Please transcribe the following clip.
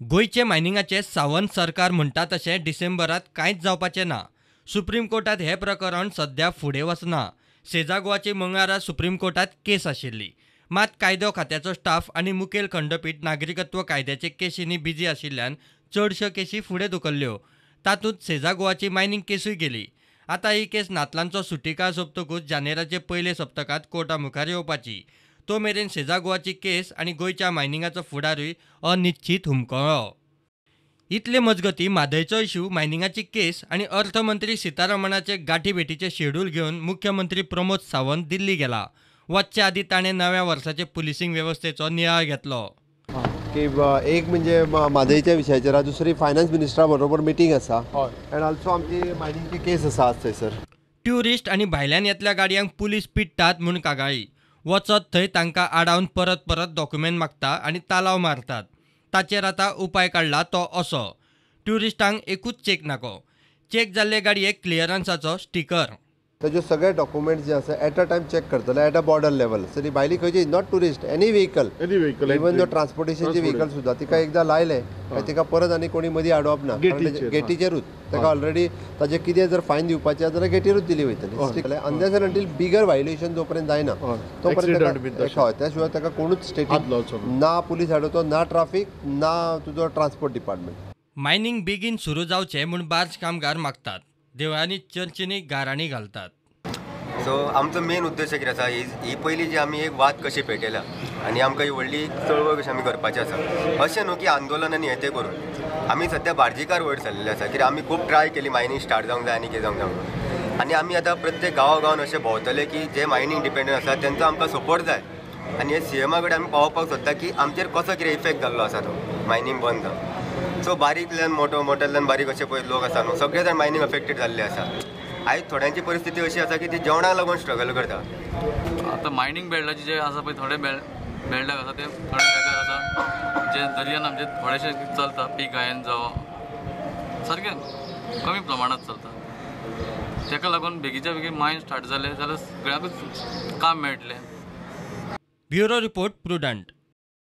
गोयचे मायनिंगाचे सावंत सरकार म्हणटा तशें डिसेंबरात कांयच जावपाचें ना। सुप्रीम कोर्टात हे प्रकरण सध्या फुडें वचना। सेजा गोवाची मंगळारा सुप्रीम कोर्टात केस आशिल्ली, मात कायदो खात्याचो स्टाफ आनी मुखेल खंडपीठ नागरिकत्व कायद्याचे केसींनी बिजी आशिल्ल्यान चडश्यो केसी फुडें धुकल्ल्यो। तातूंत सेजा गोवाची मायनिंग केसूय गेली। आतां ही केस नातलांचो सुटीकाळ सोंपतकूच जानेराचे पयले सप्तकांत कोर्टा मुखार येवपाची। तो मेरेन सेजा गोवाची केस आनी गोंयच्या मायनिंगाचो फुडारूय अनिश्चित हुमकळ्ळो। इतले मजगतीं म्हादयचो इश्यू मायनिंगाची केस आनी अर्थमंत्री सितारमणाचे गाठी भेटीचे शेड्यूल घेवन मुख्यमंत्री प्रमोद सावंत दिल्ली गेला। वचचे आदीं ताणें नव्या वर्साचे पुलिसींग वेवस्थेचो नियाळ घेतलो। की एक म्हणजे म्हादयच्या विशयाचेर, दुसरी फायनान्स मिनिस्टरा बरोबर मिटींग आसा आनी ऑल्सो आमची मायनिंगची केस आसा थंयसर। ट्युरिस्ट आनी भायल्यान येतल्या गाडयांक पुलीस पिट्टात म्हूण कागाळी। वचत थंय तांकां आडावन परत परत डॉक्युमेंट मागता आनी तालाव मारतात। ताचेर आतां उपाय काडला तो असो: ट्युरिस्टांक एकूच चेक नाको, चेक जाल्ले गाडयेक क्लियरन्साचो स्टिकर। ताजे सगळे डॉक्युमेंट्स जे आसा एट अ टायम चेक करतले at a border level. So ती भायली खंयची not tourist, any vehicle even जो ट्रान्सपोर्टेशनची व्हेकल सुद्दां तिका एकदां लायले काय तिका परत आनी कोणी मदीं आडोवप ना, गेटीचेरूच ताका ऑलरेडी ताजे कितें जर फायन दिवपाचें जाल्यार गेटीरूच दिली वयतली। अनलेस एंड अंटील बिगर वायलेशन जो पर्यंत जायना तो पर्यंत त्या शिवाय ताका कोणूच स्टेटीक ना पुलीस आडवतो, ना ट्राफीक, ना तुजो ट्रान्सपोर्ट डिपार्टमेंट। मायनिंग बेगीन सुरू जावचें म्हूण बार्ज कामगार मागतात, देवळांनी चर्चींनी गाराणी घालतात। सो आमचो मेन उद्देश कितें आसा, ही पयली जी आमी एक वाद कशी पेटयल्या आनी आमकां ही व्हडली चळवळ कशी आमी करपाची आसा। अशें न्हू की आंदोलनांनी हे ते करून आमी सध्या बार्जीकार वयर सरलेले आसा, कित्याक आमी खूब ट्राय केली मायनींग स्टार्ट जावंक जाय आनी कितें जावंक जाय आनी आमी आतां प्रत्येक गांवागांवान अशें भोंवतले की जे मायनींग डिपेंडंट आसा तेंचो आमकां सपोर्ट जाय आनी हे सीएमा कडेन आमी पावोवपाक सोदता की आमचेर कसो कितें इफेक्ट जाल्लो आसा तो मायनींग बंद जावन। सो बारीकल्यान मोठ्यातल्यान बारीक अशे पळय लोक आसा न्हू, सगळे जाण मायनींग अफेक्टेड जाल्ले आसा। आयज थोड्यांची परिस्थिती अशी आसा की ती जेवणाक लागून स्ट्रगल करता। आतां मायनींग बेल्टाचे जे आसा पळय थोडे बेल्टाक आसा ते थोडे बेकार आसा, जे दर्यान आमचे थोडेशे चलता, पीक गायन जावं सारकें कमी प्रमाणात चलता। ताका लागून बेगीच्या बेगीन मायन स्टार्ट जाले जाल्यार सगळ्यांकूच काम मेळटलें। Bureau report prudent.